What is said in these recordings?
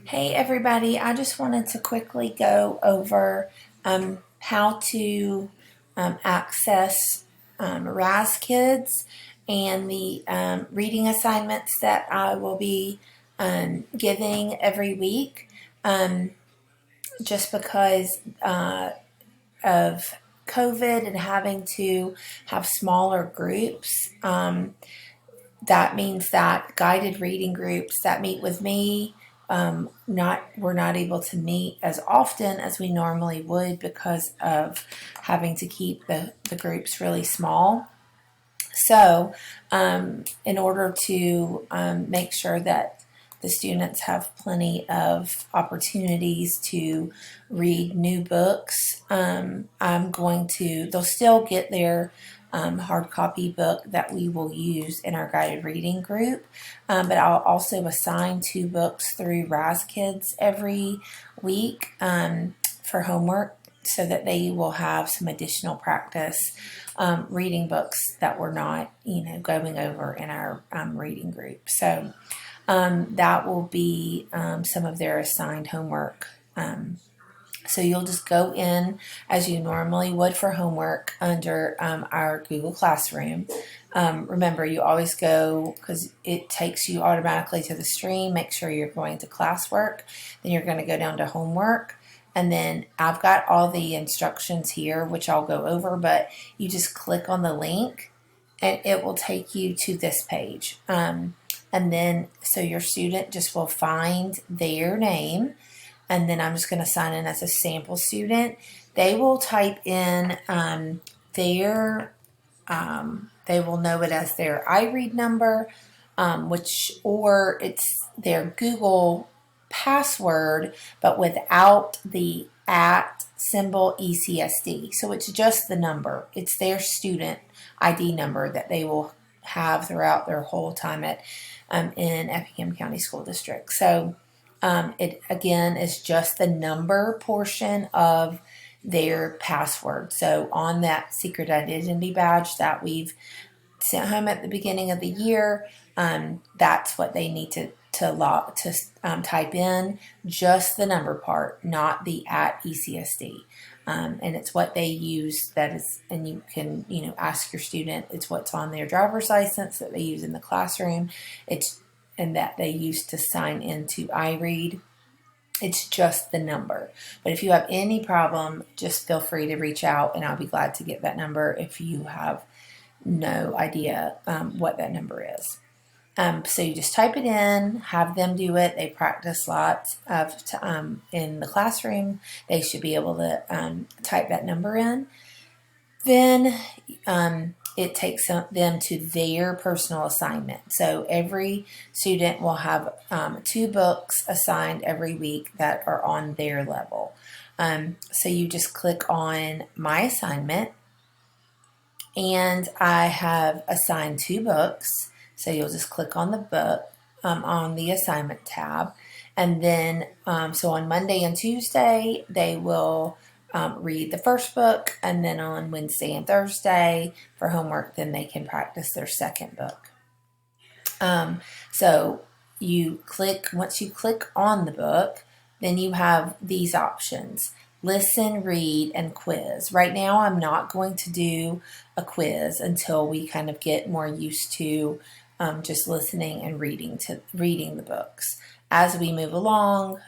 Hey everybody, I just wanted to quickly go over how to access RAZ Kids and the reading assignments that I will be giving every week. Um, just because of COVID and having to have smaller groups, that means that guided reading groups that meet with me, we're not able to meet as often as we normally would because of having to keep the groups really small. So, in order to make sure that the students have plenty of opportunities to read new books, they'll still get their hard copy book that we will use in our guided reading group. But I'll also assign 2 books through RAZ Kids every week for homework so that they will have some additional practice reading books that we're not, going over in our reading group. So that will be some of their assigned homework. So you'll just go in as you normally would for homework under our Google Classroom. Remember, you always go, because it takes you automatically to the stream. Make sure you're going to classwork. Then you're going to go down to homework. And then I've got all the instructions here, which I'll go over, but you just click on the link and it will take you to this page. And then, so your student just will find their name, and then I'm just going to sign in as a sample student. They will type in they will know it as their iRead number, or it's their Google password, but without the at symbol ECSD. So it's just the number. It's their student ID number that they will have throughout their whole time at in Effingham County School District. So it again is just the number portion of their password. So on that secret identity badge that we've sent home at the beginning of the year, that's what they need to type in, just the number part, not the at ECSD. And it's what they use and you can, ask your student, it's what's on their driver's license that they use in the classroom. And that they use to sign into iRead. It's just the number. But if you have any problem, just feel free to reach out and I'll be glad to get that number if you have no idea what that number is. So you just type it in, have them do it. They practice lots in the classroom. They should be able to type that number in. Then it takes them to their personal assignment. So every student will have 2 books assigned every week that are on their level. So you just click on My Assignment, and I have assigned 2 books. So you'll just click on the book on the assignment tab. And then, so on Monday and Tuesday, they will read the first book. And then on Wednesday and Thursday for homework, then they can practice their second book. So once you click on the book, then you have these options: listen, read, and quiz. Right now, I'm not going to do a quiz until we kind of get more used to just listening and reading the books. As we move along,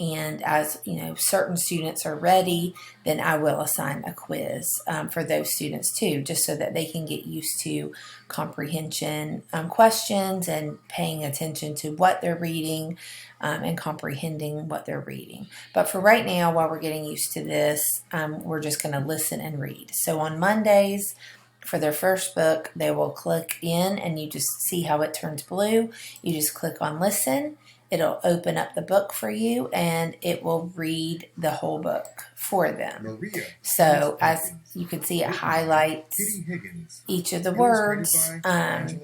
and as certain students are ready, then I will assign a quiz for those students too, just so that they can get used to comprehension questions and paying attention to what they're reading and comprehending what they're reading. But for right now, while we're getting used to this, we're just going to listen and read. So on Mondays, for their first book, they will click in, and you just see how it turns blue. You just click on listen. It'll open up the book for you, and it will read the whole book for them. So as you can see, it highlights each of the words, and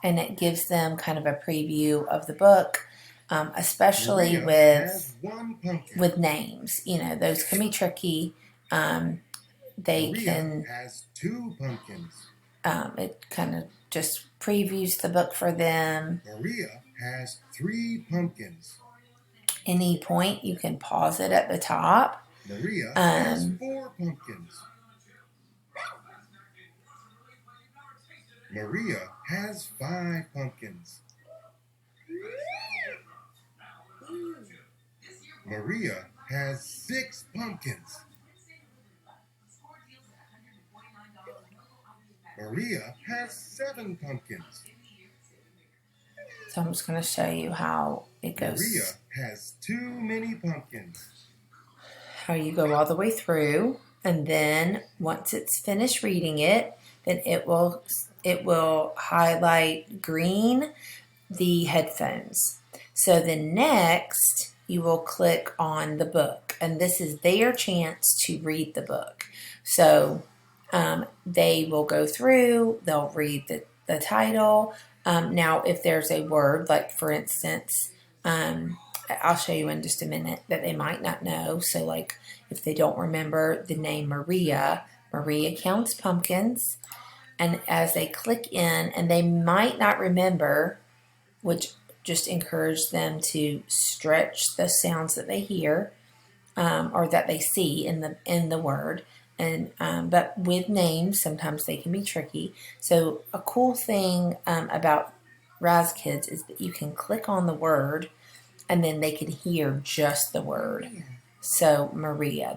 it gives them kind of a preview of the book, especially with names. Those can be tricky. They can has 2 pumpkins. It kind of just previews the book for them. Maria has 3 pumpkins. Any point, you can pause it at the top. Maria has 4 pumpkins. Maria has 5 pumpkins. Maria has 6 pumpkins. Maria has 7 pumpkins. So I'm just going to show you how it goes. Maria has too many pumpkins. How you go all the way through, and then once it's finished reading it, then it will highlight green the headphones. So then next you will click on the book, and this is their chance to read the book. So they will go through, they'll read the title. Now if there's a word, like for instance, I'll show you in just a minute, that they might not know. So like if they don't remember the name Maria, Maria counts pumpkins. And as they click in, and they might not remember, which just encourage them to stretch the sounds that they hear or that they see in the word. And but with names, sometimes they can be tricky. So a cool thing about RAZ Kids is that you can click on the word, and then they can hear just the word. So Maria,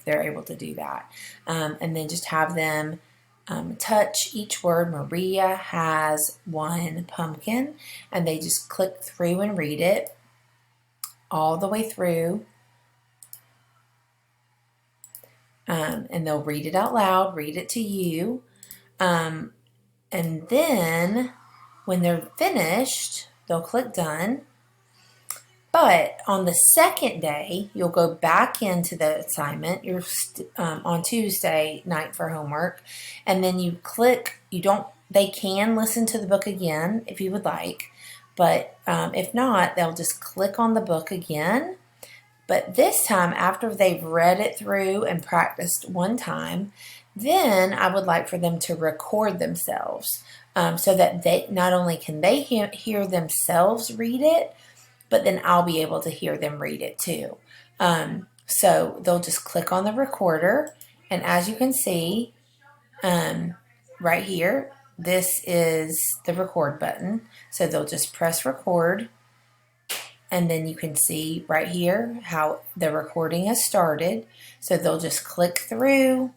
they're able to do that, and then just have them touch each word. Maria has 1 pumpkin, and they just click through and read it all the way through. And they'll read it out loud, read it to you. And then when they're finished, they'll click done. But on the second day, you'll go back into the assignment. You're on Tuesday night for homework, and then you click. They can listen to the book again if you would like, but if not, they'll just click on the book again. But this time, after they've read it through and practiced one time, then I would like for them to record themselves, so that they not only can they hear themselves read it, but then I'll be able to hear them read it too. So they'll just click on the recorder, and as you can see right here, this is the record button. So they'll just press record, and then you can see right here how the recording has started. So they'll just click through,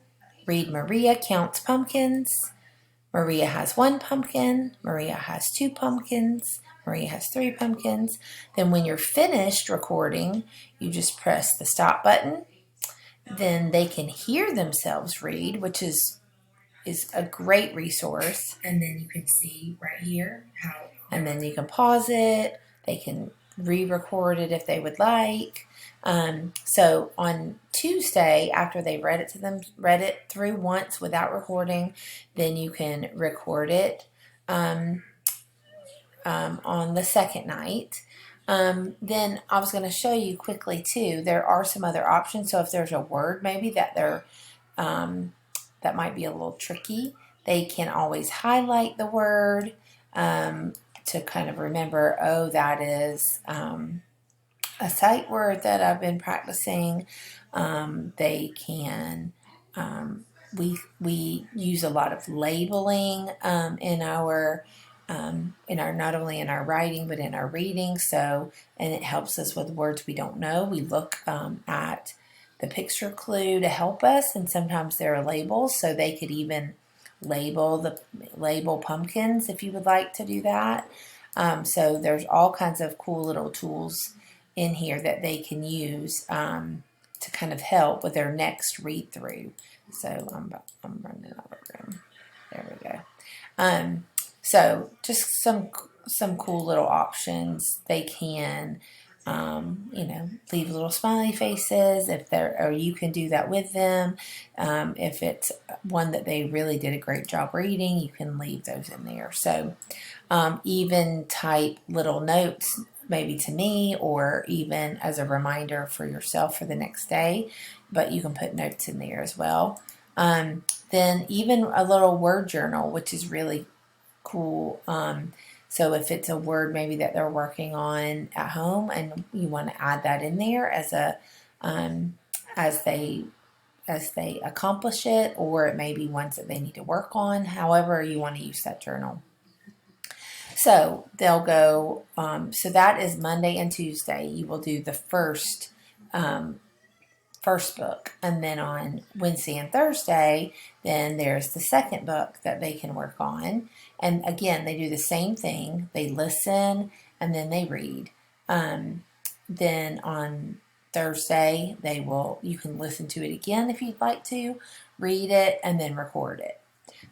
read Maria counts pumpkins. Maria has 1 pumpkin. Maria has 2 pumpkins. Maria has 3 pumpkins. Then when you're finished recording, you just press the stop button. Then they can hear themselves read, which is a great resource. And then you can see right here how, and then you can pause it. They can re-record it if they would like. So on Tuesday, after they read it through once without recording, then you can record it on the second night. Then I was going to show you quickly too, there are some other options. So if there's a word maybe that that might be a little tricky, they can always highlight the word to kind of remember, oh, that is a sight word that I've been practicing. They can, we use a lot of labeling in our not only in our writing but in our reading. So, and it helps us with words we don't know. We look at the picture clue to help us, and sometimes there are labels, so they could even label pumpkins if you would like to do that. So there's all kinds of cool little tools in here that they can use to kind of help with their next read through. So I'm running out of room. There we go. So just some cool little options. They can leave little smiley faces or you can do that with them. If it's one that they really did a great job reading, you can leave those in there. So even type little notes maybe to me, or even as a reminder for yourself for the next day, but you can put notes in there as well. Then even a little word journal, which is really cool. So if it's a word maybe that they're working on at home and you want to add that in there as a as they accomplish it, or it may be ones that they need to work on, however you want to use that journal. So they'll go, so that is Monday and Tuesday. You will do the first book. And then on Wednesday and Thursday, then there's the second book that they can work on. And again, they do the same thing. They listen and then they read. Then on Thursday, you can listen to it again if you'd like to, read it, and then record it.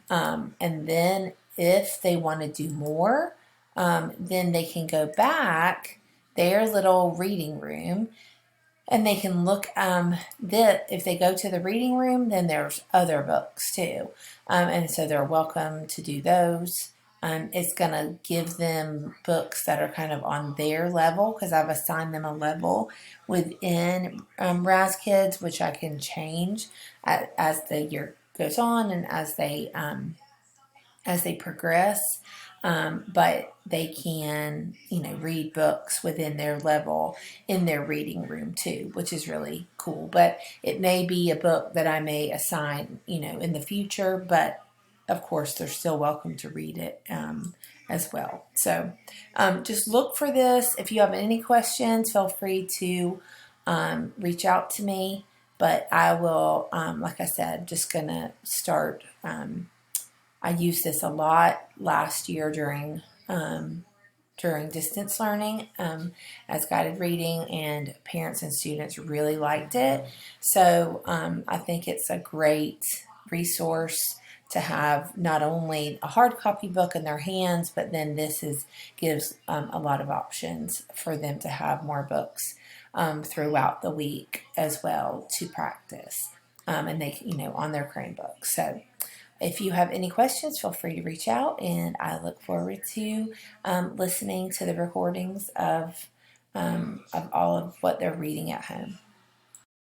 And then if they want to do more, then they can go back their little reading room and they can look that if they go to the reading room, then there's other books too. And so they're welcome to do those. It's going to give them books that are kind of on their level because I've assigned them a level within RAZ Kids, which I can change as the year goes on and as they progress. But they can, read books within their level in their reading room too, which is really cool. But it may be a book that I may assign, in the future, but of course they're still welcome to read it as well. So just look for this. If you have any questions, feel free to reach out to me. But I will, like I said, just going to start. I used this a lot last year during distance learning as guided reading, and parents and students really liked it. So I think it's a great resource to have not only a hard copy book in their hands, but then gives a lot of options for them to have more books throughout the week as well to practice, and they on their Chromebook. So if you have any questions, feel free to reach out, and I look forward to listening to the recordings of all of what they're reading at home.